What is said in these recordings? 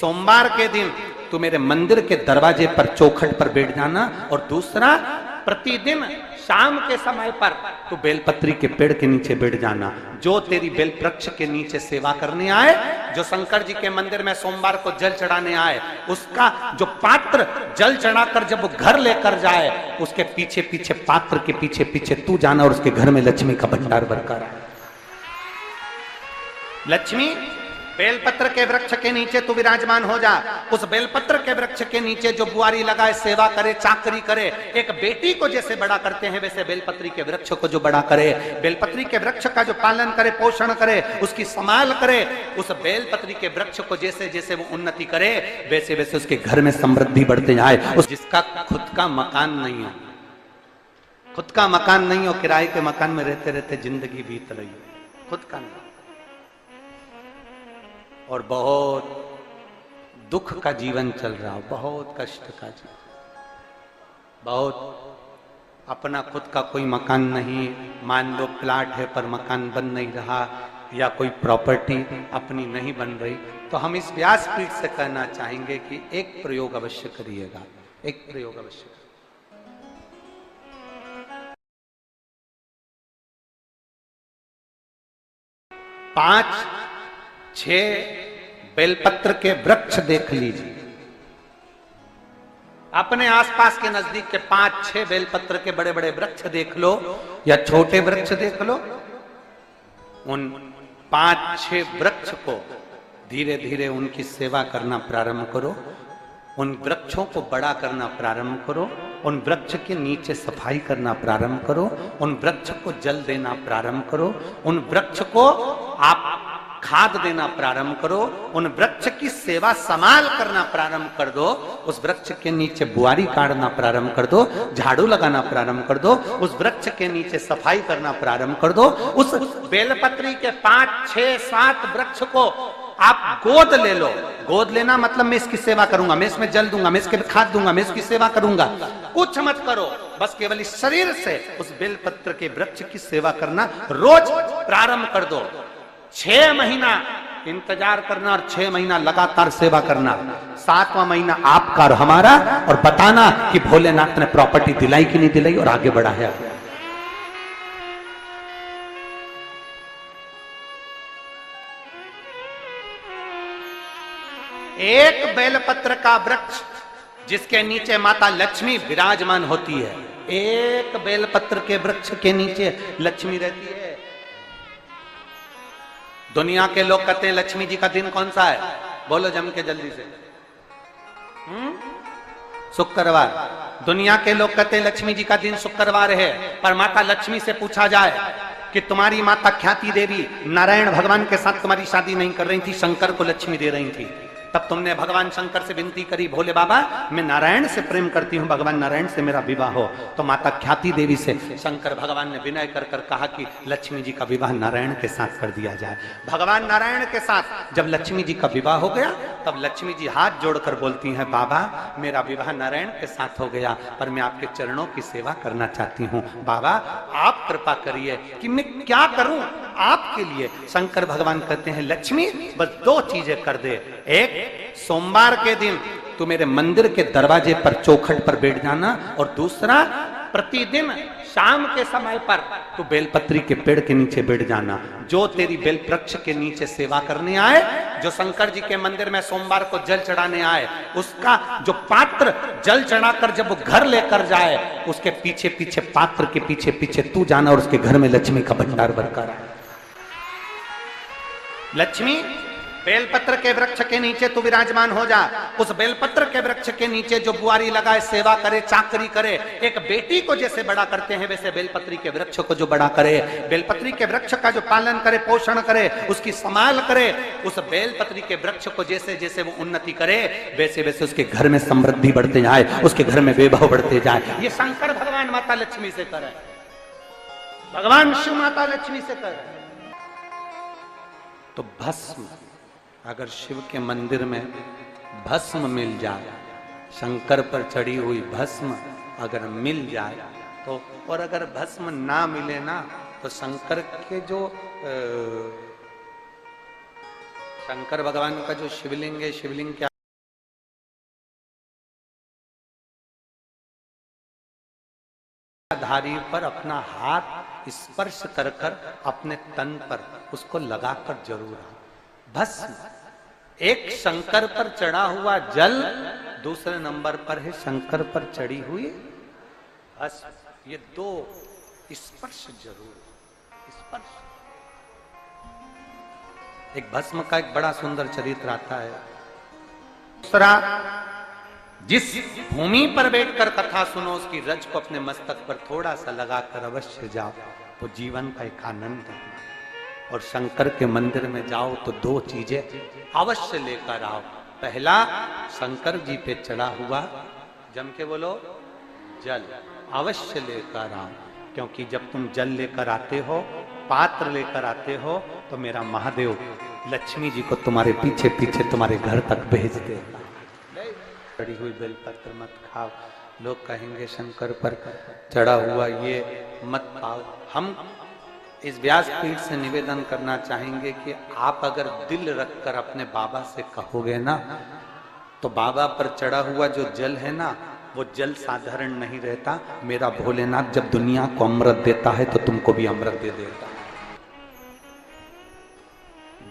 सोमवार के दिन तू मेरे मंदिर के दरवाजे पर चौखट पर बैठ जाना, और दूसरा प्रतिदिन शाम के समय पर तू बेलपत्री के पेड़ के नीचे बैठ जाना। जो तेरी बेल वृक्ष के नीचे सेवा करने आए, जो शंकर जी के मंदिर में सोमवार को जल चढ़ाने आए, उसका जो पात्र जल चढ़ाकर जब वो घर लेकर जाए, उसके पीछे पीछे, पात्र के पीछे पीछे तू जाना, और उसके घर में लक्ष्मी का भंडार भरकर आए। लक्ष्मी बेलपत्र के वृक्ष के नीचे तू विराजमान हो जा। उस बेलपत्र के वृक्ष के नीचे जो बुआरी लगाए, सेवा करे, चाकरी करे, एक बेटी को जैसे बड़ा करते हैं वैसे बेलपत्री के वृक्ष को जो बड़ा करे, बेलपत्री के वृक्ष का जो पालन करे, पोषण करे, उसकी संभाल करे, उस बेलपत्री के वृक्ष को जैसे जैसे वो उन्नति करे, वैसे वैसे उसके घर में समृद्धि बढ़ते जाए। उस जिसका खुद का मकान नहीं हो, खुद का मकान नहीं हो, किराए के मकान में रहते रहते जिंदगी बीत रही हो, खुद का नहीं, और बहुत दुख का जीवन चल रहा हो, बहुत कष्ट का जीवन, बहुत अपना खुद का कोई मकान नहीं, मान लो प्लाट है पर मकान बन नहीं रहा, या कोई प्रॉपर्टी अपनी नहीं बन रही, तो हम इस व्यासपीठ से कहना चाहेंगे कि एक प्रयोग अवश्य करिएगा, एक प्रयोग अवश्य करिएगा। 5-6 बेलपत्र के वृक्ष देख लीजिए, अपने आसपास के नजदीक के 5-6 बेलपत्र के बड़े बड़े वृक्ष देख लो, या छोटे वृक्ष देख लो। उन 5-6 वृक्ष को धीरे धीरे उनकी सेवा करना प्रारंभ करो, उन वृक्षों को बड़ा करना प्रारंभ करो, उन वृक्ष के नीचे सफाई करना प्रारंभ करो, उन वृक्ष को जल देना प्रारंभ करो, उन वृक्ष को आप खाद देना प्रारंभ करो, उन वृक्ष की सेवा संभाल करना प्रारंभ कर दो, उस वृक्ष के नीचे बुआरी काटना प्रारंभ कर दो, झाड़ू लगाना प्रारंभ कर दो, उस वृक्ष के नीचे सफाई करना प्रारंभ कर दो। उस बेलपत्री के 5-6-7 वृक्ष को आप गोद ले लो। गोद लेना मतलब मैं इसकी सेवा करूंगा, मैं इसमें जल दूंगा, मैं इसके खाद दूंगा, मैं इसकी सेवा करूंगा, कुछ मत करो, बस केवल इस शरीर से उस बेलपत्र के वृक्ष की सेवा करना रोज प्रारंभ कर दो। 6 महीना इंतजार करना और 6 महीना लगातार सेवा करना, 7वां महीना आपका और हमारा, और बताना कि भोलेनाथ ने प्रॉपर्टी दिलाई कि नहीं दिलाई और आगे बढ़ाया। एक बेलपत्र का वृक्ष जिसके नीचे माता लक्ष्मी विराजमान होती है, एक बेलपत्र के वृक्ष के नीचे लक्ष्मी रहती है। दुनिया के लोग कहते हैं लक्ष्मी जी का दिन कौन सा है, बोलो जम के जल्दी से। शुक्रवार। दुनिया के लोग कहते हैं लक्ष्मी जी का दिन शुक्रवार है, पर माता लक्ष्मी से पूछा जाए कि तुम्हारी माता ख्याति देवी नारायण भगवान के साथ तुम्हारी शादी नहीं कर रही थी, शंकर को लक्ष्मी दे रही थी, तब तुमने भगवान शंकर से विनती करी, भोले बाबा मैं नारायण से प्रेम करती हूँ, भगवान नारायण से मेरा विवाह हो। तो माता ख्याति देवी से शंकर भगवान ने विनय कर कर कहा कि लक्ष्मी जी का विवाह नारायण के साथ कर दिया जाए। भगवान नारायण के साथ जब लक्ष्मी जी का विवाह हो गया, तब लक्ष्मी जी हाथ जोड़कर बोलती हैं, बाबा मेरा विवाह नारायण के साथ हो गया, पर मैं आपके चरणों की सेवा करना चाहती हूँ, बाबा आप कृपा करिए कि मैं क्या करूं आपके लिए। शंकर भगवान कहते हैं, लक्ष्मी बस 2 चीजें कर दे, एक सोमवार के दिन तू मेरे मंदिर के दरवाजे पर चौखट पर बैठ जाना, और दूसरा प्रतिदिन शाम के समय पर तू बेलपत्री के पेड़ के नीचे बैठ जाना। जो तेरी बेल वृक्ष के नीचे सेवा करने आए, जो शंकर जी के मंदिर में सोमवार को जल चढ़ाने आए, उसका जो पात्र जल चढ़ाकर जब वो घर लेकर जाए, उसके पीछे पीछे, पात्र के पीछे पीछे तू जाना, और उसके घर में लक्ष्मी का भंडार भरकर आए। लक्ष्मी बेलपत्र के वृक्ष के नीचे तू विराजमान हो जा। उस बेलपत्र के वृक्ष के नीचे जो बुआरी लगाए, सेवा करे, चाकरी करे, एक बेटी को जैसे बड़ा करते हैं वैसे बेलपत्री के वृक्ष को जो बड़ा करे, बेलपत्री के वृक्ष का जो पालन करे, पोषण करे, उसकी संभाल करे, उस बेलपत्री के वृक्ष को जैसे जैसे वो उन्नति करे, वैसे वैसे उसके घर में समृद्धि बढ़ते जाए, उसके घर में वैभव बढ़ते जाए। ये शंकर भगवान माता लक्ष्मी से करे, भगवान शिव माता लक्ष्मी से करे। तो भस्म, अगर शिव के मंदिर में भस्म मिल जाए, शंकर पर चढ़ी हुई भस्म अगर मिल जाए तो, और अगर भस्म ना मिले ना, तो शंकर के जो शंकर भगवान का जो शिवलिंग है, शिवलिंग क्या धारी पर अपना हाथ स्पर्श कर कर अपने तन पर उसको लगाकर जरूर भस्म। एक शंकर पर चढ़ा हुआ जल, दूसरे नंबर पर है शंकर पर चढ़ी हुई भस्म। ये दो स्पर्श जरूर, स्पर्श। एक भस्म का एक बड़ा सुंदर चरित्र आता है। दूसरा, जिस भूमि पर बैठकर कथा सुनो उसकी रज को अपने मस्तक पर थोड़ा सा लगाकर अवश्य जाओ, तो जीवन का एक आनंद है। और शंकर के मंदिर में जाओ तो दो चीजें अवश्य लेकर आओ। पहला, शंकर जी पे चढ़ा हुआ, जम के बोलो, जल अवश्य लेकर आओ। क्योंकि जब तुम जल लेकर आते हो, पात्र लेकर आते हो, तो मेरा महादेव लक्ष्मी जी को तुम्हारे पीछे पीछे तुम्हारे घर तक भेज देगा। चढ़ी हुई बेलपत्र मत खाओ, लोग कहेंगे शंकर पर चढ़ा हुआ ये मत खाओ। हम इस व्यासपीठ से निवेदन करना चाहेंगे कि आप अगर दिल रखकर अपने बाबा से कहोगे ना, तो बाबा पर चढ़ा हुआ जो जल है ना, वो जल साधारण नहीं रहता। मेरा भोलेनाथ जब दुनिया को अमृत देता है तो तुमको भी अमृत दे देता है।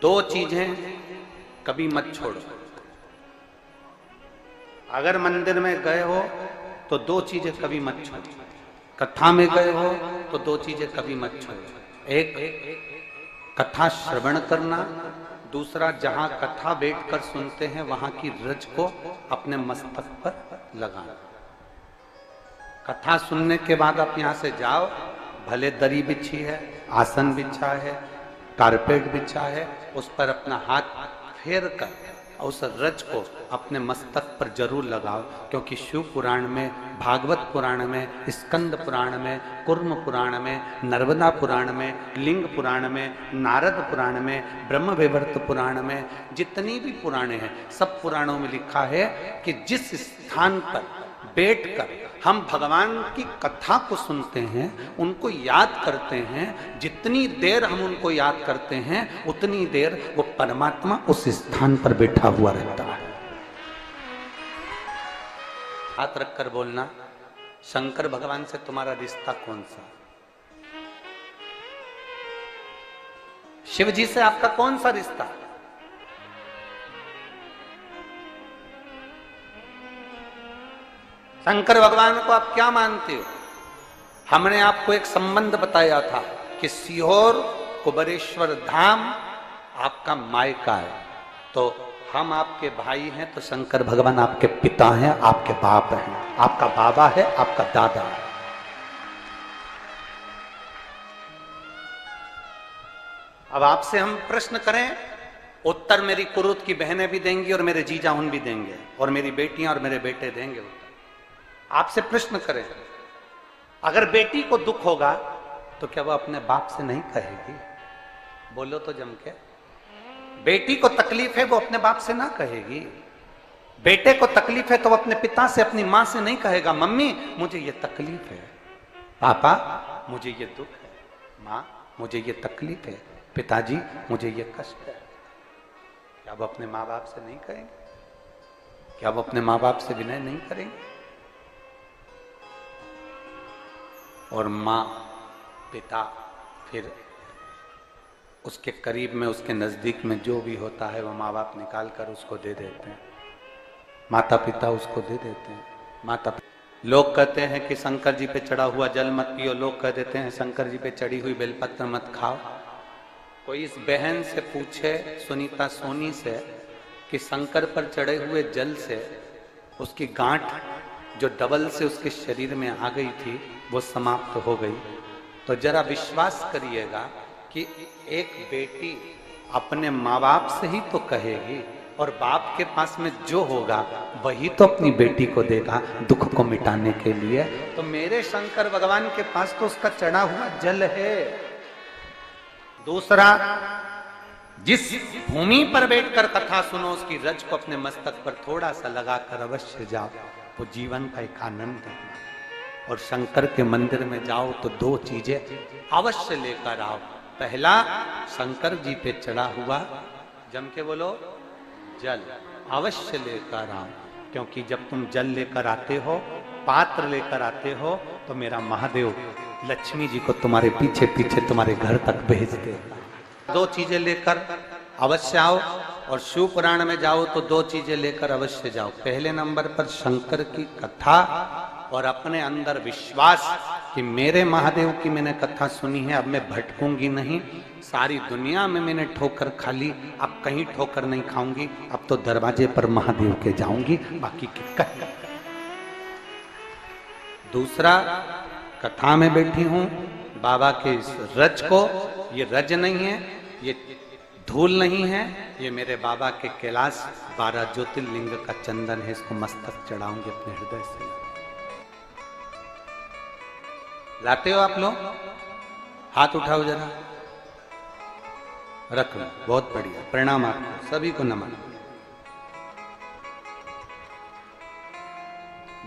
दो चीजें कभी मत छोड़ो। अगर मंदिर में गए हो तो दो चीजें कभी मत छोड़ो। कथा में गए हो तो दो चीजें कभी मत छोड़ो। एक, कथा श्रवण करना। दूसरा, जहां कथा बैठकर सुनते हैं वहां की रज को अपने मस्तक पर लगाना। कथा सुनने के बाद आप यहां से जाओ, भले दरी बिछी है, आसन बिछा है, कारपेट बिछा है, उस पर अपना हाथ फेर कर उस रज को अपने मस्तक पर जरूर लगाओ। क्योंकि शिव पुराण में, भागवत पुराण में, स्कंद पुराण में, कुर्म पुराण में, नर्मदा पुराण में, लिंग पुराण में, नारद पुराण में, ब्रह्म वैवर्त पुराण में, जितनी भी पुराणे हैं, सब पुराणों में लिखा है कि जिस स्थान पर बैठकर हम भगवान की कथा को सुनते हैं, उनको याद करते हैं, जितनी देर हम उनको याद करते हैं उतनी देर वो परमात्मा उस स्थान पर बैठा हुआ रहता है। हाथ रखकर बोलना, शंकर भगवान से तुम्हारा रिश्ता कौन सा? शिव जी से आपका कौन सा रिश्ता? शंकर भगवान को आप क्या मानते हो? हमने आपको एक संबंध बताया था कि सीहोर कुबेरेश्वर धाम आपका मायका है, तो हम आपके भाई हैं, तो शंकर भगवान आपके पिता हैं, आपके बाप हैं, आपका बाबा है, आपका दादा है। अब आपसे हम प्रश्न करें, उत्तर मेरी कुरुत की बहनें भी देंगी और मेरे जीजा उन भी देंगे और मेरी बेटियां और मेरे बेटे देंगे उत्तर। आपसे प्रश्न करें, अगर बेटी को दुख होगा तो क्या वो अपने बाप से नहीं कहेगी? बोलो तो जम के। बेटी को तकलीफ है, वो अपने बाप से ना कहेगी। बेटे को तकलीफ है तो वो अपने पिता से, अपनी मां से नहीं कहेगा, मम्मी मुझे ये तकलीफ है, पापा मुझे ये दुख है, मां मुझे ये तकलीफ है, पिताजी मुझे ये कष्ट है। क्या वो अपने माँ बाप से नहीं कहेंगे? क्या वो अपने माँ बाप से विनय नहीं करेंगे? और माँ, पिता, फिर उसके करीब में, उसके नजदीक में जो भी होता है वो माँ बाप निकाल कर उसको दे देते हैं, माता पिता उसको दे देते हैं। माता लोग कहते हैं कि शंकर जी पे चढ़ा हुआ जल मत पियो, लोग कह देते हैं शंकर जी पे चढ़ी हुई बेलपत्र मत खाओ। कोई इस बहन से पूछे, सुनीता सोनी से, कि शंकर पर चढ़े हुए जल से उसकी गांठ जो डबल से उसके शरीर में आ गई थी वो समाप्त हो गई, तो जरा विश्वास करिएगा कि एक बेटी अपने माँ बाप से ही तो कहेगी, और बाप के पास में जो होगा वही तो अपनी बेटी को देगा दुख को मिटाने के लिए। तो मेरे शंकर भगवान के पास तो उसका चढ़ा हुआ जल है। दूसरा, जिस भूमि पर बैठकर कथा सुनो उसकी रज को अपने मस्तक पर थोड़ा सा लगाकर अवश्य जाओ, तो जीवन का एक आनंद है। और शंकर के मंदिर में जाओ तो दो चीजें अवश्य लेकर आओ। पहला, शंकर जी पे चढ़ा हुआ जम के बोलो, जल अवश्य लेकर आओ, क्योंकि जब तुम जल लेकर आते हो, पात्र लेकर आते हो, तो मेरा महादेव लक्ष्मी जी को तुम्हारे पीछे पीछे तुम्हारे घर तक भेज देगा। दो चीजें लेकर अवश्य आओ, और शिव पुराण में जाओ तो दो चीजें लेकर अवश्य जाओ। पहले नंबर पर शंकर की कथा और अपने अंदर विश्वास कि मेरे महादेव की मैंने कथा सुनी है, अब मैं भटकूंगी नहीं। सारी दुनिया में मैंने ठोकर खा ली, अब कहीं ठोकर नहीं खाऊंगी, अब तो दरवाजे पर महादेव के जाऊंगी, बाकी की दूसरा, कथा में बैठी हूं बाबा के इस रज को, ये रज नहीं है, ये धूल नहीं है, ये मेरे बाबा के कैलाश 12 ज्योतिर्लिंग का चंदन है, इसको मस्तक चढ़ाऊंगी अपने हृदय से। लाते हो आप लोग? हाथ उठाओ जरा, रख लो, बहुत बढ़िया, प्रणाम आपको सभी को, नमन।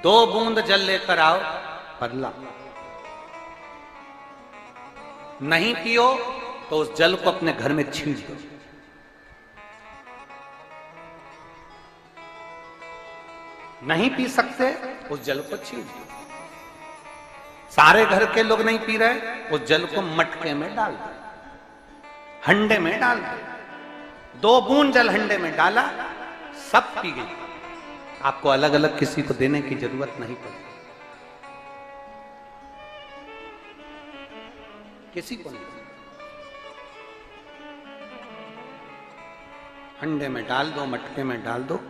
2 बूंद जल लेकर आओ, पगला नहीं पियो तो उस जल को अपने घर में छींट दो। नहीं पी सकते, उस जल को छींट दो। सारे घर के लोग नहीं पी रहे, उस जल को मटके में डाल दो, हंडे में डाल दो। 2 बूंद जल हंडे में डाला, सब पी गई। आपको अलग अलग किसी को देने की जरूरत नहीं पड़ी, किसी को नहीं। हंडे में डाल दो, मटके में डाल दो,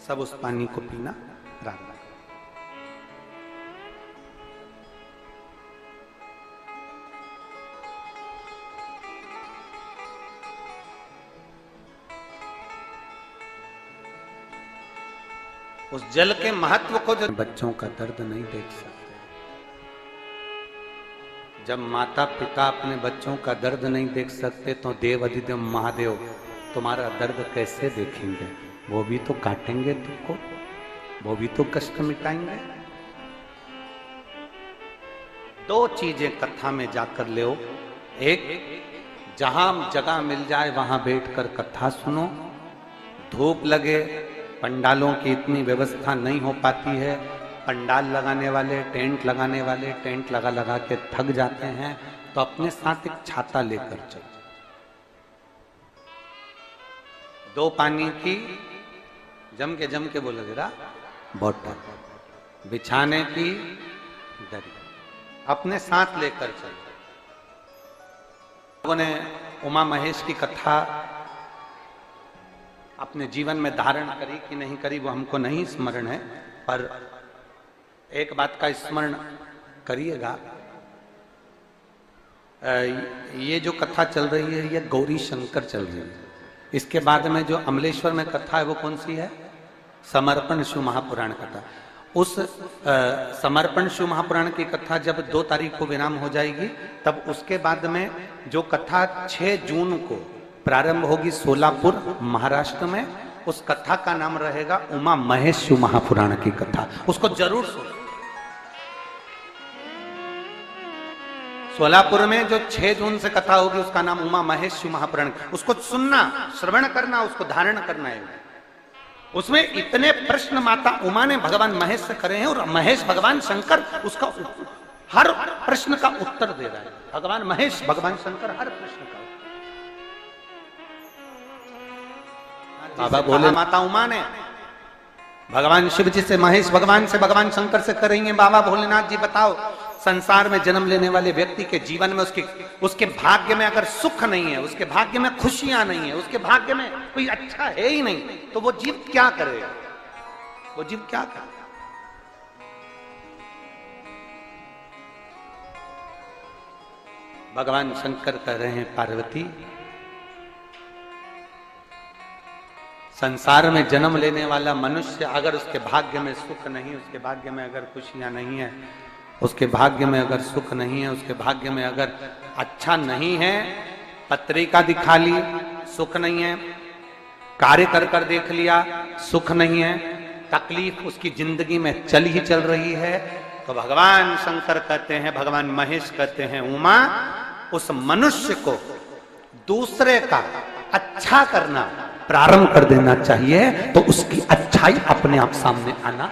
सब उस पानी को पीना रात। उस जल के महत्व को जो बच्चों का दर्द नहीं देख सकते, जब माता पिता अपने बच्चों का दर्द नहीं देख सकते, तो देव अधिदेव महादेव तुम्हारा दर्द कैसे देखेंगे? वो भी तो काटेंगे तुमको, वो भी तो कष्ट मिटाएंगे। 2 चीजें कथा में जाकर ले, एक जहां जगह मिल जाए वहां बैठकर कथा सुनो। धूप लगे, पंडालों की इतनी व्यवस्था नहीं हो पाती है, पंडाल लगाने वाले, टेंट लगाने वाले टेंट लगा लगा के थक जाते हैं, तो अपने साथ एक छाता लेकर चलो। 2 पानी की जम के बोलो जरा, बोतल, बिछाने की दरी अपने साथ लेकर चलो। लोगों ने उमा महेश की कथा अपने जीवन में धारण करी कि नहीं करी वो हमको नहीं स्मरण है, पर एक बात का स्मरण करिएगा, ये जो कथा चल रही है ये गौरी शंकर चल रही है। इसके बाद में जो अमलेश्वर में कथा है वो कौन सी है? समर्पण शिव महापुराण कथा। उस समर्पण शिव महापुराण की कथा जब 2 तारीख को विराम हो जाएगी, तब उसके बाद में जो कथा 6 जून को प्रारंभ होगी सोलापुर महाराष्ट्र में, उस कथा का नाम रहेगा उमा महेश शिव महापुराण की कथा। उसको जरूर सुनो। सोलापुर में जो 6 जून से कथा होगी उसका नाम उमा महेश शिव महापुराण, उसको सुनना, श्रवण करना, उसको धारण करना है। उसमें इतने प्रश्न माता उमा ने भगवान महेश से करे हैं, और महेश भगवान शंकर उसका हर प्रश्न का उत्तर दे रहा है। भगवान महेश भगवान शंकर हर प्रश्न का। बाबा बोले माता उमा ने भगवान शिव जी से, महेश भगवान से, भगवान शंकर से करेंगे, बाबा भोलेनाथ जी बताओ, संसार में जन्म लेने वाले व्यक्ति के जीवन में उसके भाग्य में अगर सुख नहीं है, उसके भाग्य में खुशियां नहीं है, उसके भाग्य में कोई अच्छा है ही नहीं, तो वो जीव क्या करेगा? वो जीव क्या करेगा? भगवान शंकर कह रहे हैं, पार्वती, संसार में जन्म लेने वाला मनुष्य अगर उसके भाग्य में सुख नहीं, उसके भाग्य में अगर खुशियां नहीं है, उसके भाग्य में अगर सुख नहीं है, उसके भाग्य में अगर अच्छा नहीं है, पत्रिका दिखा ली सुख नहीं है, कार्य कर कर देख लिया सुख नहीं है, तकलीफ उसकी जिंदगी में चल ही चल रही है, तो भगवान शंकर कहते हैं, भगवान महेश कहते हैं, उमा, उस मनुष्य को दूसरे का अच्छा करना प्रारंभ कर देना चाहिए, तो उसकी अच्छाई अपने आप सामने आना